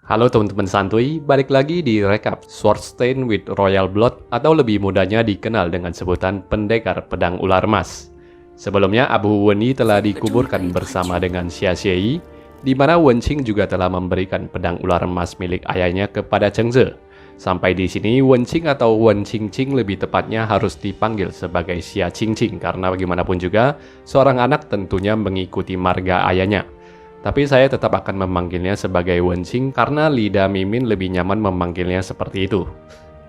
Halo teman-teman santuy, balik lagi di Recap Swordstein with Royal Blood atau lebih mudahnya dikenal dengan sebutan Pendekar Pedang Ular Emas. Sebelumnya Abu Weni telah dikuburkan bersama dengan Xia Xieyi, di mana Wen Qing juga telah memberikan pedang ular emas milik ayahnya kepada Cheng Ze. Sampai di sini Wen Qing atau Wen Qingqing lebih tepatnya harus dipanggil sebagai Xia Qingqing karena bagaimanapun juga seorang anak tentunya mengikuti marga ayahnya. Tapi saya tetap akan memanggilnya sebagai Wen Qing karena lidah Mimin lebih nyaman memanggilnya seperti itu.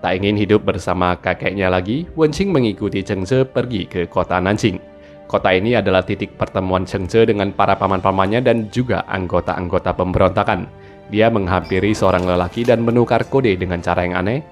Tak ingin hidup bersama kakeknya lagi, Wen Qing mengikuti Cheng Ze pergi ke kota Nanjing. Kota ini adalah titik pertemuan Cheng Ze dengan para paman-pamannya dan juga anggota-anggota pemberontakan. Dia menghampiri seorang lelaki dan menukar kode dengan cara yang aneh.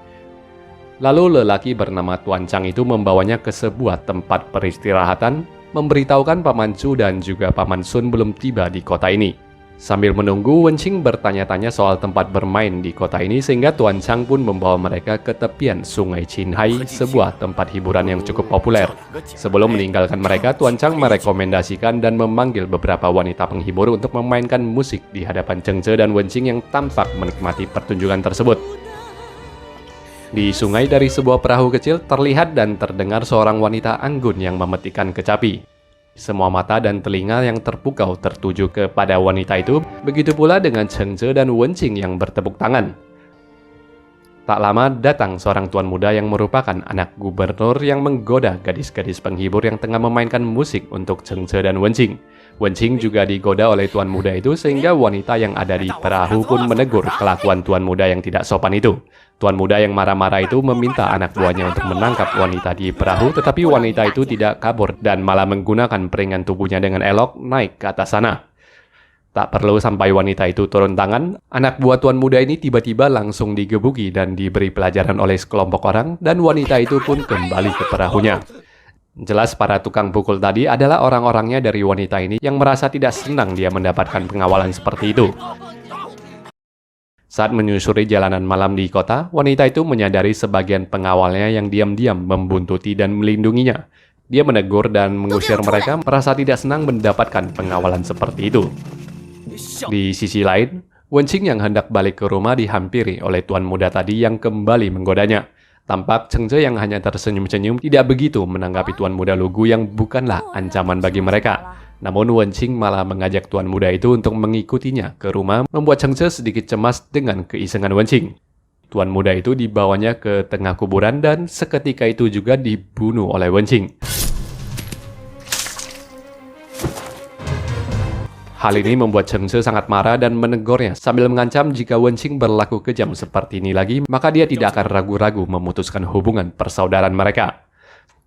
Lalu lelaki bernama Tuan Chang itu membawanya ke sebuah tempat peristirahatan, memberitahukan Paman Chu dan juga Paman Sun belum tiba di kota ini. Sambil menunggu, Wen Qing bertanya-tanya soal tempat bermain di kota ini sehingga Tuan Chang pun membawa mereka ke tepian sungai Qinhai, sebuah tempat hiburan yang cukup populer. Sebelum meninggalkan mereka, Tuan Chang merekomendasikan dan memanggil beberapa wanita penghibur untuk memainkan musik di hadapan Cheng Ze dan Wen Qing yang tampak menikmati pertunjukan tersebut. Di sungai dari sebuah perahu kecil terlihat dan terdengar seorang wanita anggun yang memetikkan kecapi. Semua mata dan telinga yang terpukau tertuju kepada wanita itu, begitu pula dengan Cheng Ze dan Wen Qing yang bertepuk tangan. Tak lama datang seorang tuan muda yang merupakan anak gubernur yang menggoda gadis-gadis penghibur yang tengah memainkan musik untuk Cheng Ze dan Wen Qing. Wen Qing juga digoda oleh tuan muda itu sehingga wanita yang ada di perahu pun menegur kelakuan tuan muda yang tidak sopan itu. Tuan muda yang marah-marah itu meminta anak buahnya untuk menangkap wanita di perahu, tetapi wanita itu tidak kabur dan malah menggunakan peringan tubuhnya dengan elok naik ke atas sana. Tak perlu sampai wanita itu turun tangan, anak buah tuan muda ini tiba-tiba langsung digebuki dan diberi pelajaran oleh sekelompok orang dan wanita itu pun kembali ke perahunya. Jelas para tukang pukul tadi adalah orang-orangnya dari wanita ini yang merasa tidak senang dia mendapatkan pengawalan seperti itu. Saat menyusuri jalanan malam di kota, wanita itu menyadari sebagian pengawalnya yang diam-diam membuntuti dan melindunginya. Dia menegur dan mengusir mereka, merasa tidak senang mendapatkan pengawalan seperti itu. Di sisi lain, Wen Qing yang hendak balik ke rumah dihampiri oleh tuan muda tadi yang kembali menggodanya. Tampak Cheng Ze yang hanya tersenyum-senyum tidak begitu menanggapi tuan muda lugu yang bukanlah ancaman bagi mereka. Namun Wen Qing malah mengajak tuan muda itu untuk mengikutinya ke rumah, membuat Cheng Ze sedikit cemas dengan keisengan Wen Qing. Tuan muda itu dibawanya ke tengah kuburan dan seketika itu juga dibunuh oleh Wen Qing. Hal ini membuat Cheng Ze sangat marah dan menegurnya sambil mengancam jika Wen Qing berlaku kejam seperti ini lagi, maka dia tidak akan ragu-ragu memutuskan hubungan persaudaraan mereka.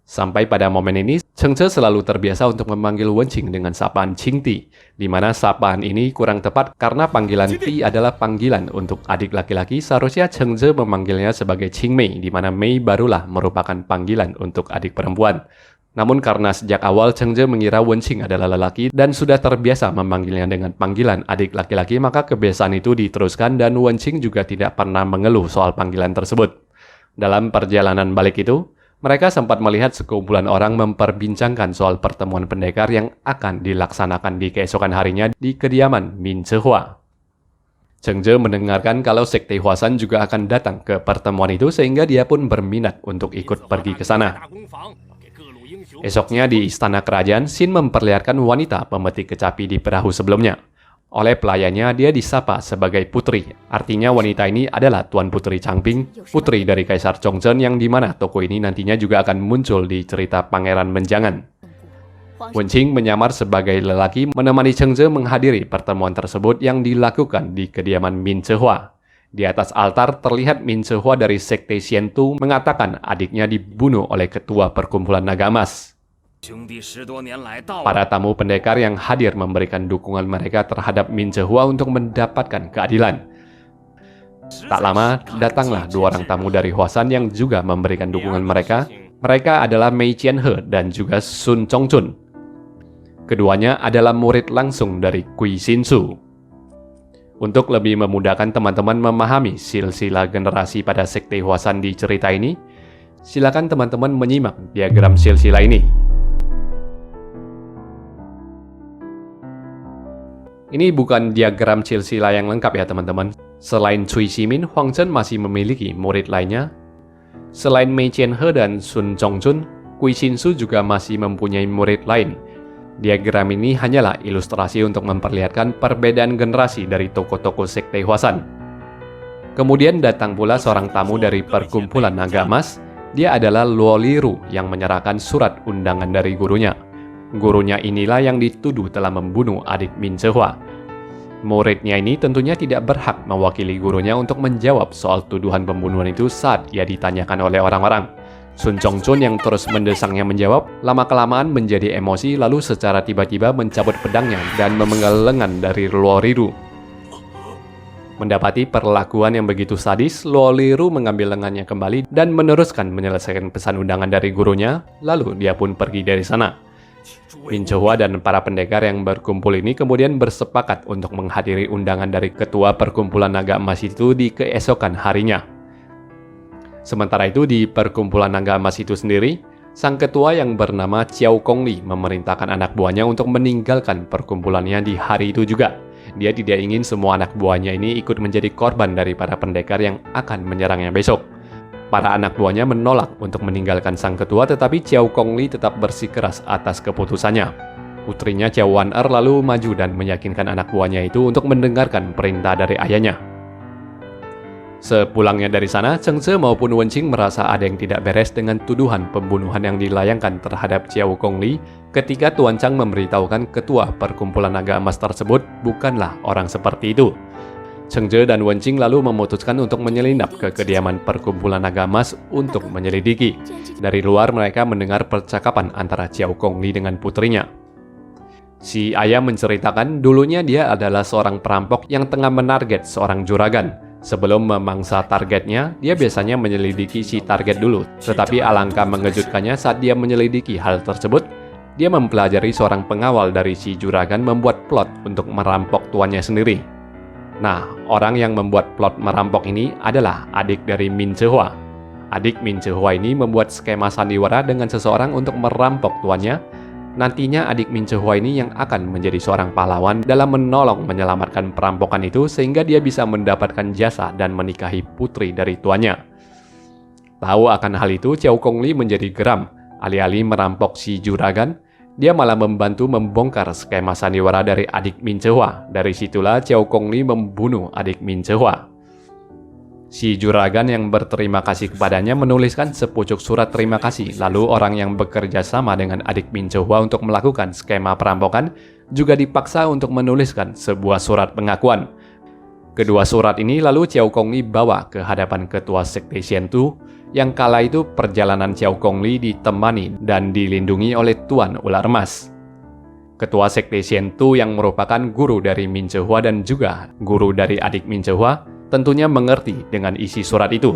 Sampai pada momen ini, Cheng Ze selalu terbiasa untuk memanggil Wen Qing dengan sapaan Qing Ti, di mana sapaan ini kurang tepat karena panggilan Ti adalah panggilan untuk adik laki-laki, seharusnya Cheng Ze memanggilnya sebagai Qing Mei, di mana Mei barulah merupakan panggilan untuk adik perempuan. Namun karena sejak awal Cheng Ze mengira Wen Qing adalah lelaki dan sudah terbiasa memanggilnya dengan panggilan adik laki-laki, maka kebiasaan itu diteruskan dan Wen Qing juga tidak pernah mengeluh soal panggilan tersebut. Dalam perjalanan balik itu, mereka sempat melihat sekumpulan orang memperbincangkan soal pertemuan pendekar yang akan dilaksanakan di keesokan harinya di kediaman Min Chehua. Cheng Ze mendengarkan kalau Sekte Huasan juga akan datang ke pertemuan itu sehingga dia pun berminat untuk ikut pergi ke sana. Esoknya di istana kerajaan, Xin memperlihatkan wanita pemetik kecapi di perahu sebelumnya. Oleh pelayannya, dia disapa sebagai putri. Artinya wanita ini adalah Tuan Putri Changping, putri dari Kaisar Chongzhen yang dimana tokoh ini nantinya juga akan muncul di cerita Pangeran Menjangan. Wen Qing menyamar sebagai lelaki menemani Cheng Ze menghadiri pertemuan tersebut yang dilakukan di kediaman Min Chehua. Di atas altar terlihat Min Chehua dari Sekte Xiantu mengatakan adiknya dibunuh oleh ketua perkumpulan naga emas. Para tamu pendekar yang hadir memberikan dukungan mereka terhadap Min Chehua untuk mendapatkan keadilan. Tak lama, datanglah dua orang tamu dari Huasan yang juga memberikan dukungan mereka. Mereka adalah Mei Qianhe dan juga Sun Chongchun. Keduanya adalah murid langsung dari Kui Xinsu. Untuk lebih memudahkan teman-teman memahami silsilah generasi pada Sekte Huasan di cerita ini, silakan teman-teman menyimak diagram silsilah ini. Ini bukan diagram silsilah yang lengkap ya teman-teman. Selain Cui Ximin, Huang Zhen masih memiliki murid lainnya. Selain Mei Qianhe dan Sun Zhongzun, Gui Xinsu juga masih mempunyai murid lain. Diagram ini hanyalah ilustrasi untuk memperlihatkan perbedaan generasi dari tokoh-tokoh sekte Huasan. Kemudian datang pula seorang tamu dari perkumpulan naga emas. Dia adalah Luo Liru yang menyerahkan surat undangan dari gurunya. Gurunya inilah yang dituduh telah membunuh adik Min Zehua. Muridnya ini tentunya tidak berhak mewakili gurunya untuk menjawab soal tuduhan pembunuhan itu saat ia ditanyakan oleh orang-orang. Sun Zhongzun yang terus mendesaknya menjawab, lama-kelamaan menjadi emosi lalu secara tiba-tiba mencabut pedangnya dan memenggal lengan dari Luo Liru. Mendapati perlakuan yang begitu sadis, Luo Liru mengambil lengannya kembali dan meneruskan menyelesaikan pesan undangan dari gurunya, lalu dia pun pergi dari sana. Min Zehua dan para pendekar yang berkumpul ini kemudian bersepakat untuk menghadiri undangan dari ketua perkumpulan naga emas itu di keesokan harinya. Sementara itu di perkumpulan naga emas itu sendiri, sang ketua yang bernama Qiao Gongli memerintahkan anak buahnya untuk meninggalkan perkumpulannya di hari itu juga. Dia tidak ingin semua anak buahnya ini ikut menjadi korban dari para pendekar yang akan menyerangnya besok. Para anak buahnya menolak untuk meninggalkan sang ketua, tetapi Qiao Gongli tetap bersikeras atas keputusannya. Putrinya Qiao Waner lalu maju dan meyakinkan anak buahnya itu untuk mendengarkan perintah dari ayahnya. Sepulangnya dari sana, Cheng Ze maupun Wen Qing merasa ada yang tidak beres dengan tuduhan pembunuhan yang dilayangkan terhadap Qiao Gongli ketika Tuan Chang memberitahukan ketua perkumpulan naga emas tersebut bukanlah orang seperti itu. Cheng Ze dan Wen Qing lalu memutuskan untuk menyelinap ke kediaman perkumpulan naga emas untuk menyelidiki. Dari luar mereka mendengar percakapan antara Qiao Gongli dengan putrinya. Si ayah menceritakan dulunya dia adalah seorang perampok yang tengah menarget seorang juragan. Sebelum memangsa targetnya, dia biasanya menyelidiki si target dulu. Tetapi alangkah mengejutkannya saat dia menyelidiki hal tersebut, dia mempelajari seorang pengawal dari si juragan membuat plot untuk merampok tuannya sendiri. Nah, orang yang membuat plot merampok ini adalah adik dari Min Zehua. Adik Min Zehua ini membuat skema sandiwara dengan seseorang untuk merampok tuannya. Nantinya adik Min Zehua ini yang akan menjadi seorang pahlawan dalam menolong menyelamatkan perampokan itu sehingga dia bisa mendapatkan jasa dan menikahi putri dari tuannya. Tahu akan hal itu, Qiao Gongli menjadi geram. Alih-alih merampok si juragan, dia malah membantu membongkar skema sandiwara dari adik Min Zehua. Dari situlah Qiao Gongli membunuh adik Min Zehua. Si juragan yang berterima kasih kepadanya menuliskan sepucuk surat terima kasih. Lalu orang yang bekerja sama dengan adik Min Zehua untuk melakukan skema perampokan juga dipaksa untuk menuliskan sebuah surat pengakuan. Kedua surat ini lalu Qiao Gongli bawa ke hadapan ketua sekte Xiantu, yang kala itu perjalanan Qiao Gongli ditemani dan dilindungi oleh Tuan Ular Emas. Ketua sekte Xiantu yang merupakan guru dari Min Zehua dan juga guru dari adik Min Zehua tentunya mengerti dengan isi surat itu.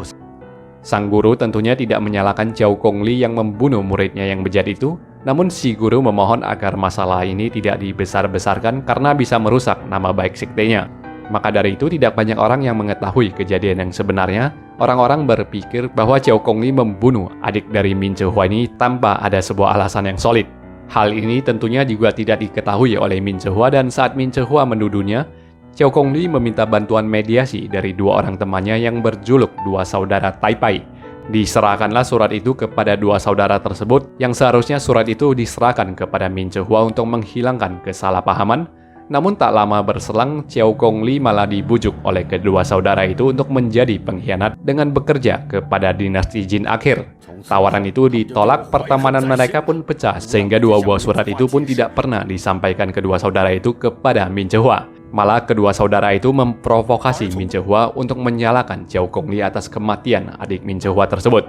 Sang guru tentunya tidak menyalahkan Qiao Gongli yang membunuh muridnya yang bejat itu, namun si guru memohon agar masalah ini tidak dibesar-besarkan karena bisa merusak nama baik sektenya. Maka dari itu tidak banyak orang yang mengetahui kejadian yang sebenarnya. Orang-orang berpikir bahwa Qiao Gongli membunuh adik dari Min Zehua ini tanpa ada sebuah alasan yang solid. Hal ini tentunya juga tidak diketahui oleh Min Zehua dan saat Min Zehua menuduhnya, Qiao Gongli meminta bantuan mediasi dari dua orang temannya yang berjuluk dua saudara Taipai. Diserahkanlah surat itu kepada dua saudara tersebut yang seharusnya surat itu diserahkan kepada Min Zehua untuk menghilangkan kesalahpahaman. Namun tak lama berselang, Qiao Gongli malah dibujuk oleh kedua saudara itu untuk menjadi pengkhianat dengan bekerja kepada dinasti Jin akhir. Tawaran itu ditolak, pertemanan mereka pun pecah, sehingga dua buah surat itu pun tidak pernah disampaikan kedua saudara itu kepada Min Zehua. Malah kedua saudara itu memprovokasi Min Zehua untuk menyalahkan Qiao Gongli atas kematian adik Min Zehua tersebut.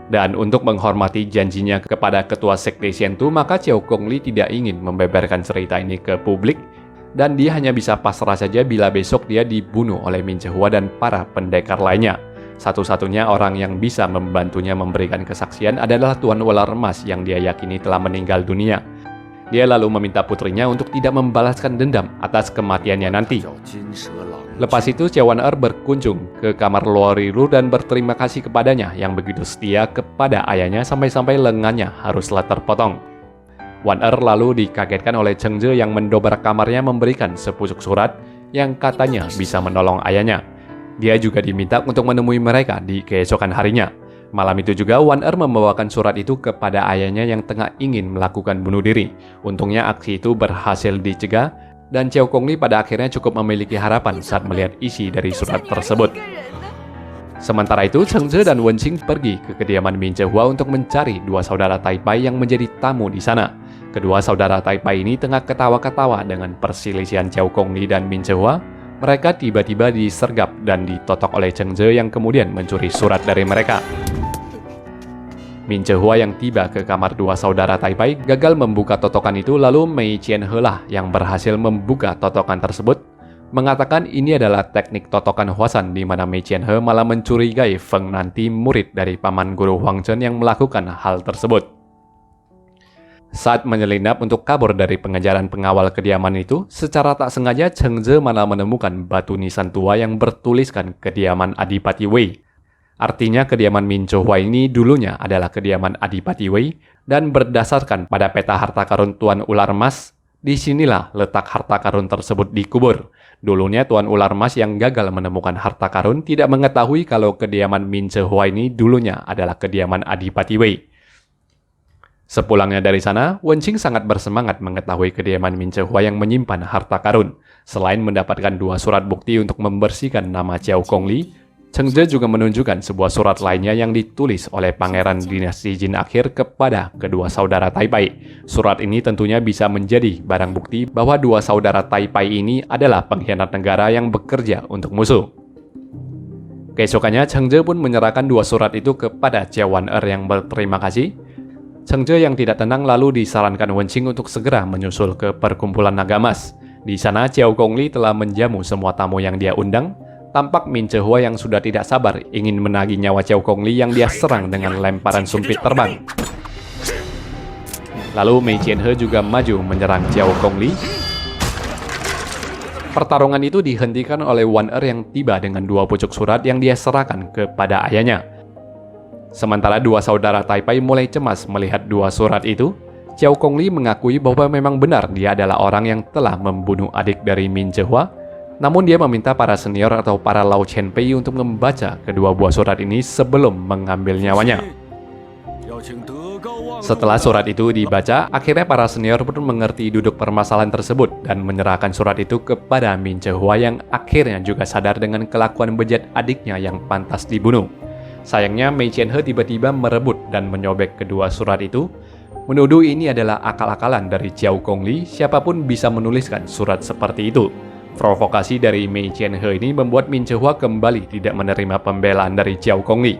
Dan untuk menghormati janjinya kepada ketua sekte Xiantu, maka Qiao Gongli tidak ingin membeberkan cerita ini ke publik. Dan dia hanya bisa pasrah saja bila besok dia dibunuh oleh Min Zehua dan para pendekar lainnya. Satu-satunya orang yang bisa membantunya memberikan kesaksian adalah Tuan Ular Emas yang dia yakini telah meninggal dunia. Dia lalu meminta putrinya untuk tidak membalaskan dendam atas kematiannya nanti. Lepas itu Qiao Waner berkunjung ke kamar Luo Liru dan berterima kasih kepadanya yang begitu setia kepada ayahnya sampai-sampai lengannya haruslah terpotong. Waner lalu dikagetkan oleh Cheng Ze yang mendobrak kamarnya memberikan sepucuk surat yang katanya bisa menolong ayahnya. Dia juga diminta untuk menemui mereka di keesokan harinya. Malam itu juga Wan Er membawakan surat itu kepada ayahnya yang tengah ingin melakukan bunuh diri. Untungnya aksi itu berhasil dicegah dan Xiao Gongli pada akhirnya cukup memiliki harapan saat melihat isi dari surat tersebut. Sementara itu, Cheng Ze dan Wen Qing pergi ke kediaman Min Zhehua untuk mencari dua saudara Taipai yang menjadi tamu di sana. Kedua saudara Taipai ini tengah ketawa-ketawa dengan perselisihan Xiao Gongli dan Min Zhehua. Mereka tiba-tiba disergap dan ditotok oleh Cheng Ze yang kemudian mencuri surat dari mereka. Min Zhehua yang tiba ke kamar dua saudara Taipai gagal membuka totokan itu, lalu Mei Qianhe lah yang berhasil membuka totokan tersebut, mengatakan ini adalah teknik totokan Huasan di mana Mei Qianhe malah mencurigai Feng Nanti, murid dari paman guru Huang Zhen yang melakukan hal tersebut. Saat menyelinap untuk kabur dari pengejaran pengawal kediaman itu, secara tak sengaja Cheng Ze malah menemukan batu nisan tua yang bertuliskan kediaman Adipati Wei. Artinya kediaman Min Zhehua ini dulunya adalah kediaman Adipati Wei, dan berdasarkan pada peta harta karun Tuan Ular Emas, disinilah letak harta karun tersebut dikubur. Dulunya Tuan Ular Emas yang gagal menemukan harta karun tidak mengetahui kalau kediaman Min Zhehua ini dulunya adalah kediaman Adipati Wei. Sepulangnya dari sana, Wen Qing sangat bersemangat mengetahui kediaman Min Zhehua yang menyimpan harta karun. Selain mendapatkan dua surat bukti untuk membersihkan nama Xiao Gongli, Cheng Ze juga menunjukkan sebuah surat lainnya yang ditulis oleh Pangeran Dinasti Jin Akhir kepada kedua saudara Taipai. Surat ini tentunya bisa menjadi barang bukti bahwa dua saudara Taipai ini adalah pengkhianat negara yang bekerja untuk musuh. Keesokannya, Cheng Ze pun menyerahkan dua surat itu kepada Xiao Wan Er yang berterima kasih. Cheng Ze yang tidak tenang lalu disarankan Wen Qing untuk segera menyusul ke perkumpulan naga emas. Di sana Xiao Gongli telah menjamu semua tamu yang dia undang. Tampak Min Zhehua yang sudah tidak sabar ingin menagih nyawa Xiao Gongli yang dia serang dengan lemparan sumpit terbang. Lalu Mei Qianhe juga maju menyerang Xiao Gongli. Pertarungan itu dihentikan oleh Wan Er yang tiba dengan dua pucuk surat yang dia serahkan kepada ayahnya. Sementara dua saudara Taipai mulai cemas melihat dua surat itu, Xiao Gongli mengakui bahwa memang benar dia adalah orang yang telah membunuh adik dari Min Zhehua. Namun dia meminta para senior atau para Lao Chen Pei untuk membaca kedua buah surat ini sebelum mengambil nyawanya. Setelah surat itu dibaca, akhirnya para senior pun mengerti duduk permasalahan tersebut dan menyerahkan surat itu kepada Min Zhehua yang akhirnya juga sadar dengan kelakuan bejat adiknya yang pantas dibunuh. Sayangnya Mei Qianhe tiba-tiba merebut dan menyobek kedua surat itu, menuduh ini adalah akal-akalan dari Xiao Gongli, siapapun bisa menuliskan surat seperti itu. Provokasi dari Mei Qianhe ini membuat Min Zhehua kembali tidak menerima pembelaan dari Xiao Gongli.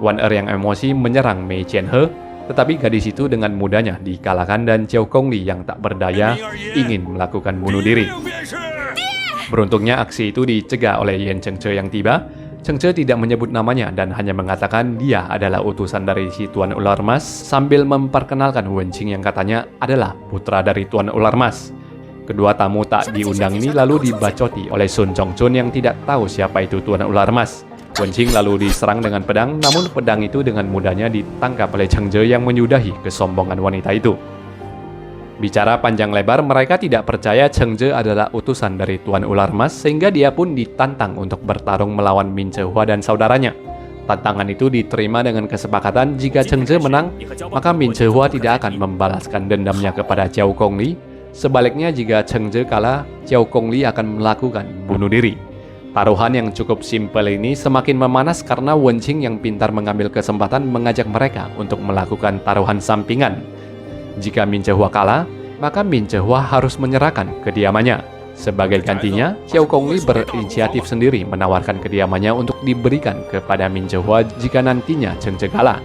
Wan Er yang emosi menyerang Mei Qianhe, tetapi gadis itu dengan mudahnya dikalahkan dan Xiao Gongli yang tak berdaya ingin melakukan bunuh diri. Beruntungnya aksi itu dicegah oleh Yan Chengce yang tiba. Chengce tidak menyebut namanya dan hanya mengatakan dia adalah utusan dari si Tuan Ular Emas sambil memperkenalkan Wen Qing yang katanya adalah putra dari Tuan Ular Emas. Kedua tamu tak diundang ini lalu dibacoti oleh Sun Chongchun yang tidak tahu siapa itu Tuan Ular Emas. Wen Qing lalu diserang dengan pedang, namun pedang itu dengan mudahnya ditangkap oleh Chengce yang menyudahi kesombongan wanita itu. Bicara panjang lebar, mereka tidak percaya Cheng Ze adalah utusan dari Tuan Ular Emas sehingga dia pun ditantang untuk bertarung melawan Min Zhehua dan saudaranya. Tantangan itu diterima dengan kesepakatan jika Cheng Ze menang, maka Min Zhehua tidak akan membalaskan dendamnya kepada Xiao Gongli. Sebaliknya jika Cheng Ze kalah, Xiao Gongli akan melakukan bunuh diri. Taruhan yang cukup simpel ini semakin memanas karena Wen Qing yang pintar mengambil kesempatan mengajak mereka untuk melakukan taruhan sampingan. Jika Min Zhehua kalah, maka Min Zhehua harus menyerahkan kediamannya. Sebagai gantinya, Xiao Gongli berinisiatif sendiri menawarkan kediamannya untuk diberikan kepada Min Zhehua jika nantinya Cheng Ze kalah.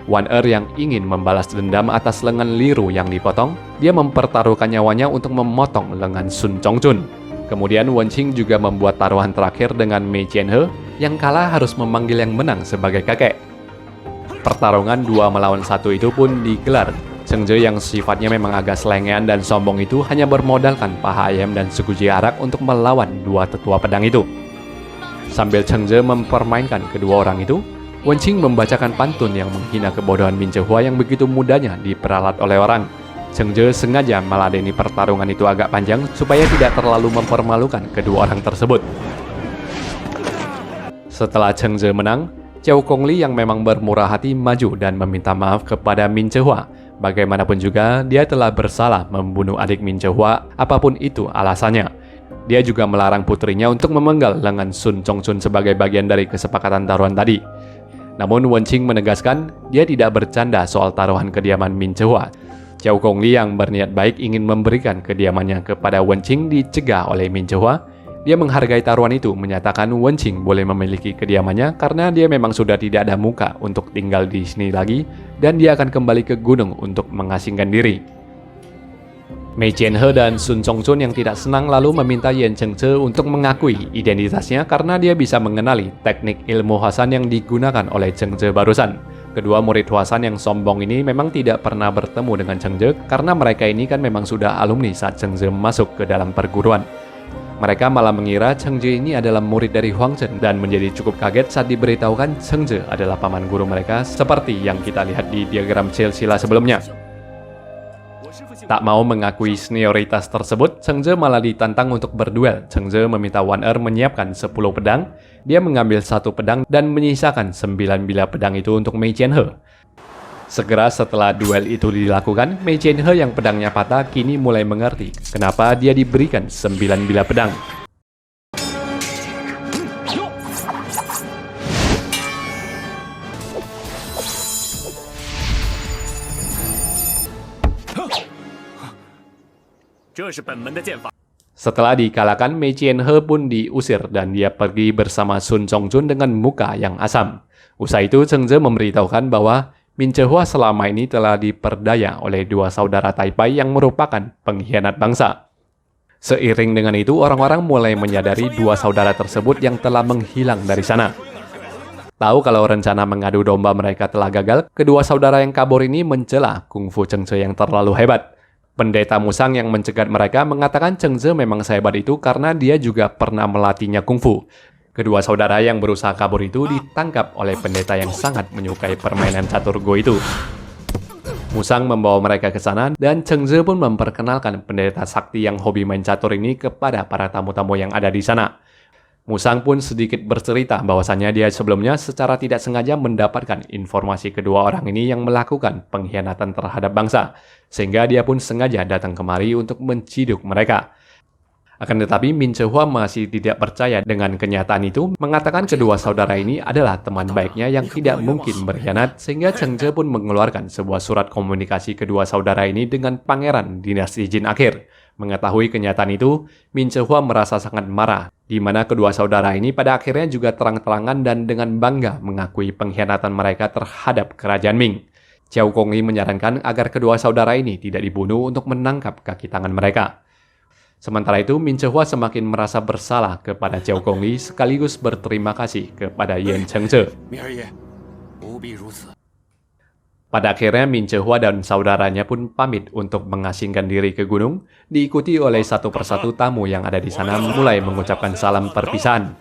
Wan Er yang ingin membalas dendam atas lengan Liru yang dipotong, dia mempertaruhkan nyawanya untuk memotong lengan Sun Chongchun. Kemudian Wen Qing juga membuat taruhan terakhir dengan Mei Qianhe, yang kalah harus memanggil yang menang sebagai kakek. Pertarungan 2 melawan 1 itu pun digelar. Cheng Ze yang sifatnya memang agak selengean dan sombong itu hanya bermodalkan paha ayam dan seguji arak untuk melawan dua tetua pedang itu. Sambil Cheng Ze mempermainkan kedua orang itu, Wen Qing membacakan pantun yang menghina kebodohan Min Zhehua yang begitu mudahnya diperalat oleh orang. Cheng Ze sengaja meladeni pertarungan itu agak panjang supaya tidak terlalu mempermalukan kedua orang tersebut. Setelah Cheng Ze menang, Qiao Gongli yang memang bermurah hati maju dan meminta maaf kepada Min Chehua. Bagaimanapun juga, dia telah bersalah membunuh adik Min Chehua, apapun itu alasannya. Dia juga melarang putrinya untuk memenggal lengan Sun Chongchun sebagai bagian dari kesepakatan taruhan tadi. Namun Wen Qing menegaskan, dia tidak bercanda soal taruhan kediaman Min Chehua. Qiao Gongli yang berniat baik ingin memberikan kediamannya kepada Wen Qing dicegah oleh Min Chehua. Dia menghargai taruhan itu, menyatakan Wen Qing boleh memiliki kediamannya karena dia memang sudah tidak ada muka untuk tinggal di sini lagi dan dia akan kembali ke gunung untuk mengasingkan diri. Mei Qianhe dan Sun Chongchun yang tidak senang lalu meminta Yan Chengce untuk mengakui identitasnya karena dia bisa mengenali teknik ilmu Hwasan yang digunakan oleh Chengce barusan. Kedua murid Hwasan yang sombong ini memang tidak pernah bertemu dengan Chengce karena mereka ini kan memang sudah alumni saat Chengce masuk ke dalam perguruan. Mereka malah mengira Chengce ini adalah murid dari Huang Zhen dan menjadi cukup kaget saat diberitahukan Chengce adalah paman guru mereka seperti yang kita lihat di diagram silsilah sebelumnya. Tak mau mengakui senioritas tersebut, Chengce malah ditantang untuk berduel. Chengce meminta Wan Er menyiapkan 10 pedang, dia mengambil 1 pedang dan menyisakan 9 bilah pedang itu untuk Mei Qianhe. Segera setelah duel itu dilakukan, Mei Qianhe yang pedangnya patah kini mulai mengerti kenapa dia diberikan 9 bilah pedang. Setelah dikalahkan, Mei Qianhe pun diusir dan dia pergi bersama Sun Chongchun dengan muka yang asam. Usai itu, Chengce memberitahukan bahwa Min Chehua selama ini telah diperdaya oleh 2 saudara Taipai yang merupakan pengkhianat bangsa. Seiring dengan itu, orang-orang mulai menyadari 2 saudara tersebut yang telah menghilang dari sana. Tahu kalau rencana mengadu domba mereka telah gagal, kedua saudara yang kabur ini mencela kungfu Chengce yang terlalu hebat. Pendeta Musang yang mencegat mereka mengatakan Chengce memang sehebat itu karena dia juga pernah melatihnya kungfu. Kedua saudara yang berusaha kabur itu ditangkap oleh pendeta yang sangat menyukai permainan catur go itu. Musang membawa mereka ke sana dan Chengce pun memperkenalkan pendeta sakti yang hobi main catur ini kepada para tamu-tamu yang ada di sana. Musang pun sedikit bercerita bahwasannya dia sebelumnya secara tidak sengaja mendapatkan informasi kedua orang ini yang melakukan pengkhianatan terhadap bangsa, sehingga dia pun sengaja datang kemari untuk menciduk mereka. Akan tetapi Min Chehua masih tidak percaya dengan kenyataan itu, mengatakan kedua saudara ini adalah teman baiknya yang tidak mungkin berkhianat, sehingga Chengce pun mengeluarkan sebuah surat komunikasi kedua saudara ini dengan pangeran dinasti Jin akhir. Mengetahui kenyataan itu, Min Chehua merasa sangat marah, di mana kedua saudara ini pada akhirnya juga terang-terangan dan dengan bangga mengakui pengkhianatan mereka terhadap kerajaan Ming. Qiao Gongli menyarankan agar kedua saudara ini tidak dibunuh untuk menangkap kaki tangan mereka. Sementara itu, Min Chehua semakin merasa bersalah kepada Qiao Gongli sekaligus berterima kasih kepada Yan Chengce. Pada akhirnya, Min Chehua dan saudaranya pun pamit untuk mengasingkan diri ke gunung, diikuti oleh satu persatu tamu yang ada di sana mulai mengucapkan salam perpisahan.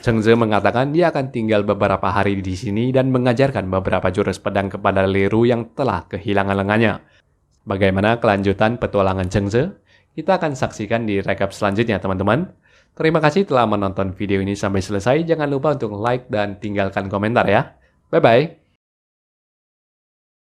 Chengce mengatakan dia akan tinggal beberapa hari di sini dan mengajarkan beberapa jurus pedang kepada Liru yang telah kehilangan lengannya. Bagaimana kelanjutan petualangan Chengce? Kita akan saksikan di recap selanjutnya, teman-teman. Terima kasih telah menonton video ini sampai selesai. Jangan lupa untuk like dan tinggalkan komentar ya. Bye-bye.